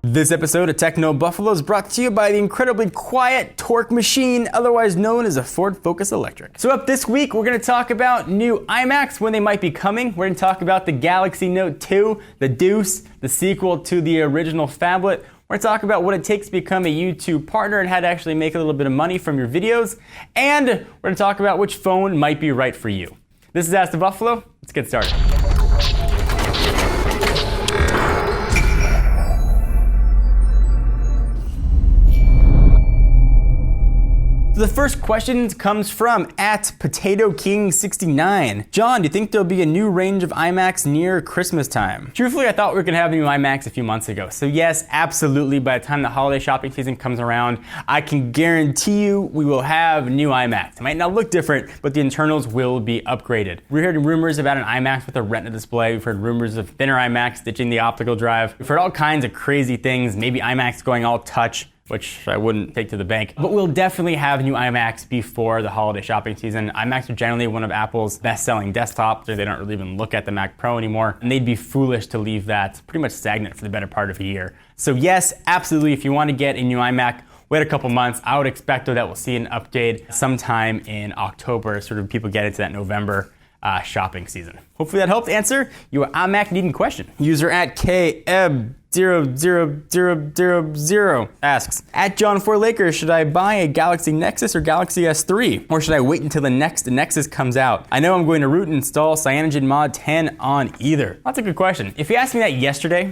This episode of Techno Buffalo is brought to you by the incredibly quiet torque machine, otherwise known as a Ford Focus Electric. So up this week, we're going to talk about new iMacs, when they might be coming. We're going to talk about the Galaxy Note 2, the Deuce, the sequel to the original phablet. We're going to talk about what it takes to become a YouTube partner and how to actually make a little bit of money from your videos. And we're going to talk about which phone might be right for you. This is Ask the Buffalo. Let's get started. The first question comes from @PotatoKing69. John, do you think there'll be a new range of iMacs near Christmas time? Truthfully, I thought we were gonna have new iMacs a few months ago. So yes, absolutely. By the time the holiday shopping season comes around, I can guarantee you we will have new iMacs. It might not look different, but the internals will be upgraded. We're hearing rumors about an iMac with a Retina display. We've heard rumors of thinner iMacs ditching the optical drive. We've heard all kinds of crazy things. Maybe iMacs going all touch, which I wouldn't take to the bank. But we'll definitely have new iMacs before the holiday shopping season. iMacs are generally one of Apple's best-selling desktops. They don't really even look at the Mac Pro anymore, and they'd be foolish to leave that pretty much stagnant for the better part of a year. So yes, absolutely, if you want to get a new iMac, wait a couple months. I would expect though that we'll see an update sometime in October, sort of people get into that November shopping season. Hopefully that helped answer your iMac needing question. User @KEB00000 asks, @John4Lakers, should I buy a Galaxy Nexus or Galaxy S3? Or should I wait until the next Nexus comes out? I know I'm going to root and install CyanogenMod 10 on either. That's a good question. If you asked me that yesterday,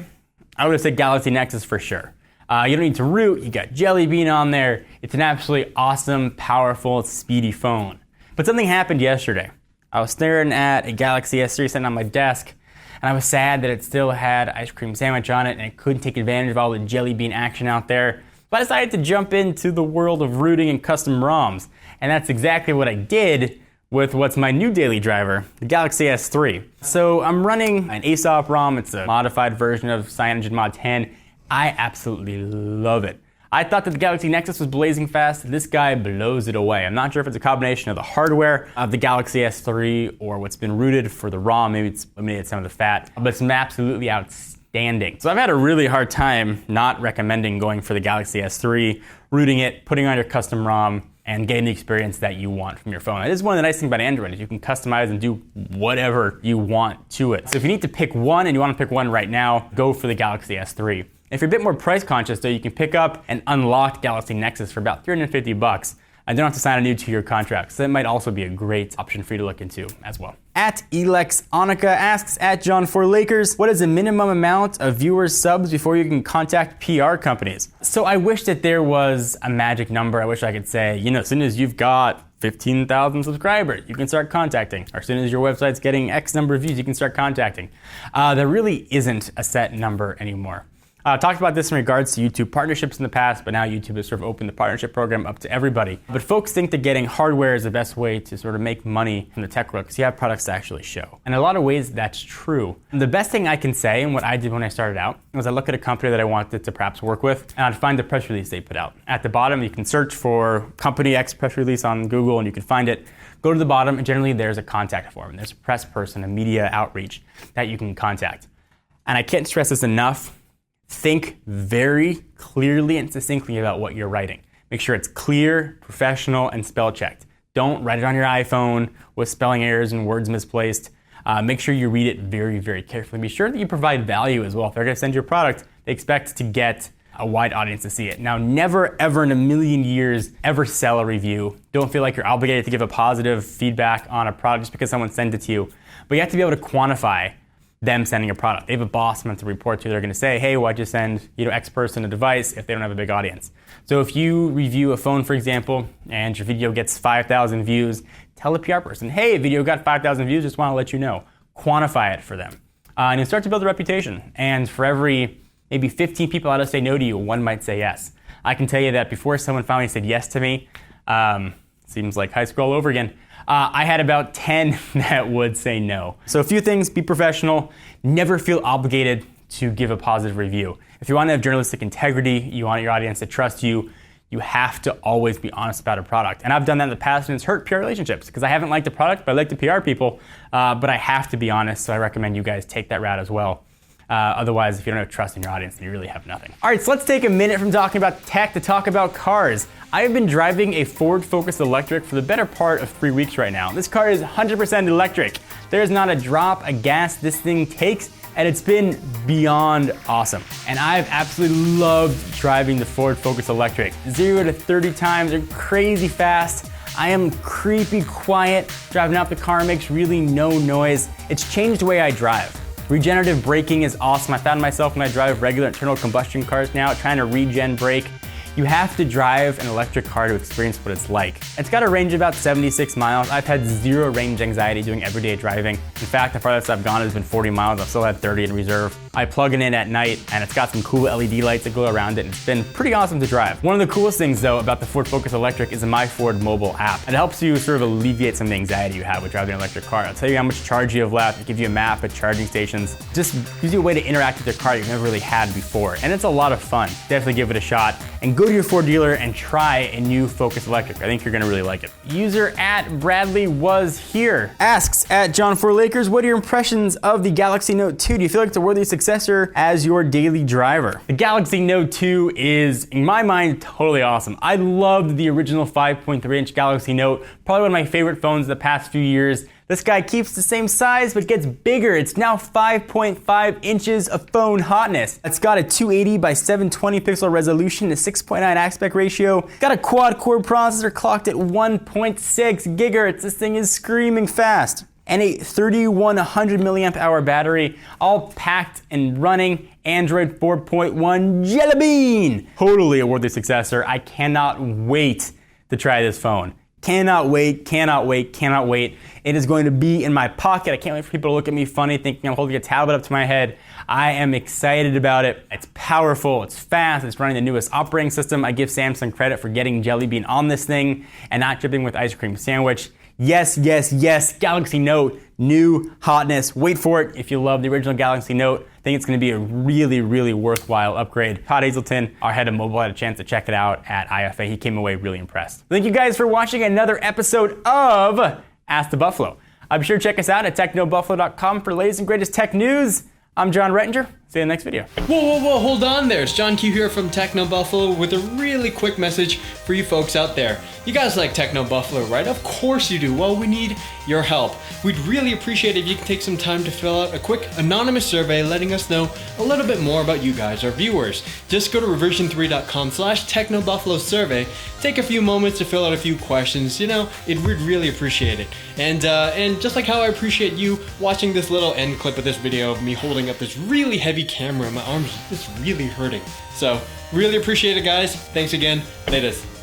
I would have said Galaxy Nexus for sure. You don't need to root, you got Jelly Bean on there. It's an absolutely awesome, powerful, speedy phone. But something happened yesterday. I was staring at a Galaxy S3 sitting on my desk, and I was sad that it still had ice cream sandwich on it and it couldn't take advantage of all the Jelly Bean action out there. But I decided to jump into the world of rooting and custom ROMs. And that's exactly what I did with what's my new daily driver, the Galaxy S3. So I'm running an ASOP ROM. It's a modified version of CyanogenMod 10. I absolutely love it. I thought that the Galaxy Nexus was blazing fast. This guy blows it away. I'm not sure if it's a combination of the hardware of the Galaxy S3 or what's been rooted for the ROM. Maybe it's eliminated some of the fat, but it's absolutely outstanding. So I've had a really hard time not recommending going for the Galaxy S3, rooting it, putting on your custom ROM, and getting the experience that you want from your phone. That is one of the nice things about Android, is you can customize and do whatever you want to it. So if you need to pick one and you want to pick one right now, go for the Galaxy S3. If you're a bit more price conscious though, you can pick up an unlocked Galaxy Nexus for about $350 and don't have to sign a new 2-year contract. So that might also be a great option for you to look into as well. @ElexOnica asks, @John4Lakers, what is the minimum amount of viewers subs before you can contact PR companies? So I wish that there was a magic number. I wish I could say, as soon as you've got 15,000 subscribers, you can start contacting. Or as soon as your website's getting X number of views, you can start contacting. There really isn't a set number anymore. Talked about this in regards to YouTube partnerships in the past, but now YouTube has sort of opened the partnership program up to everybody. But folks think that getting hardware is the best way to sort of make money from the tech world because you have products to actually show. And in a lot of ways, that's true. The best thing I can say, and what I did when I started out, was I look at a company that I wanted to perhaps work with, and I'd find the press release they put out. At the bottom, you can search for Company X press release on Google, and you can find it. Go to the bottom, and generally there's a contact form. There's a press person, a media outreach that you can contact. And I can't stress this enough. Think very clearly and succinctly about what you're writing. Make sure it's clear, professional, and spell checked. Don't write it on your iPhone with spelling errors and words misplaced. Make sure you read it very, very carefully. Be sure that you provide value as well. If they're going to send you a product, they expect to get a wide audience to see it. Now, never, ever in a million years, ever sell a review. Don't feel like you're obligated to give a positive feedback on a product just because someone sent it to you. But you have to be able to quantify them sending a product. They have a boss meant to report to. They're going to say, hey, why'd you send X person a device if they don't have a big audience? So if you review a phone, for example, and your video gets 5,000 views, tell the PR person, hey, video got 5,000 views, just want to let you know. Quantify it for them. And you start to build a reputation. And for every maybe 15 people out to say no to you, one might say yes. I can tell you that before someone finally said yes to me, seems like high school all over again, I had about 10 that would say no. So a few things: be professional, never feel obligated to give a positive review. If you want to have journalistic integrity, you want your audience to trust you, you have to always be honest about a product. And I've done that in the past, and it's hurt PR relationships because I haven't liked the product, but I like the PR people, but I have to be honest, so I recommend you guys take that route as well. Otherwise, if you don't have trust in your audience, then you really have nothing. All right, so let's take a minute from talking about tech to talk about cars. I have been driving a Ford Focus Electric for the better part of 3 weeks right now. This car is 100% electric. There's not a drop of gas this thing takes, and it's been beyond awesome. And I've absolutely loved driving the Ford Focus Electric. 0 to 30 times are crazy fast. I am creepy quiet. Driving out the car makes really no noise. It's changed the way I drive. Regenerative braking is awesome. I found myself when I drive regular internal combustion cars now trying to regen brake. You have to drive an electric car to experience what it's like. It's got a range of about 76 miles. I've had 0 range anxiety doing everyday driving. In fact, the farthest I've gone has been 40 miles. I've still had 30 in reserve. I plug it in at night, and it's got some cool LED lights that glow around it, and it's been pretty awesome to drive. One of the coolest things, though, about the Ford Focus Electric is the My Ford mobile app. It helps you sort of alleviate some of the anxiety you have with driving an electric car. It'll tell you how much charge you have left. It gives you a map at charging stations. Just gives you a way to interact with your car you've never really had before, and it's a lot of fun. Definitely give it a shot, and go to your Ford dealer and try a new Focus Electric. I think you're gonna really like it. User @BradleyWasHere asks, @John4Lakers, what are your impressions of the Galaxy Note 2? Do you feel like it's a worthy successor as your daily driver? The Galaxy Note 2 is, in my mind, totally awesome. I loved the original 5.3-inch Galaxy Note, probably one of my favorite phones the past few years. This guy keeps the same size, but gets bigger. It's now 5.5 inches of phone hotness. It's got a 280 by 720 pixel resolution, a 6.9 aspect ratio. Got a quad-core processor clocked at 1.6 gigahertz. This thing is screaming fast. And a 3100 milliamp hour battery, all packed and running. Android 4.1 Jelly Bean. Totally a worthy successor. I cannot wait to try this phone. Cannot wait, cannot wait, cannot wait. It is going to be in my pocket. I can't wait for people to look at me funny thinking I'm holding a tablet up to my head. I am excited about it. It's powerful, it's fast, it's running the newest operating system. I give Samsung credit for getting Jelly Bean on this thing and not dripping with ice cream sandwich. Yes, yes, yes, Galaxy Note, new hotness. Wait for it if you love the original Galaxy Note. I think it's gonna be a really, really worthwhile upgrade. Todd Hazelton, our head of mobile, had a chance to check it out at IFA. He came away really impressed. Thank you guys for watching another episode of Ask the Buffalo. Be sure to check us out at technobuffalo.com for the latest and greatest tech news. I'm John Rettinger. See you in the next video. Whoa, hold on there. It's John Q here from Techno Buffalo with a really quick message for you folks out there. You guys like Techno Buffalo, right? Of course you do. Well, we need your help. We'd really appreciate it if you can take some time to fill out a quick anonymous survey letting us know a little bit more about you guys, our viewers. Just go to reversion3.com/technobuffalo survey. Take a few moments to fill out a few questions. You know, we'd really appreciate it. And just like how I appreciate you watching this little end clip of this video of me holding up this really heavy camera, my arms are just really hurting. So really appreciate it, guys. Thanks again. Latest.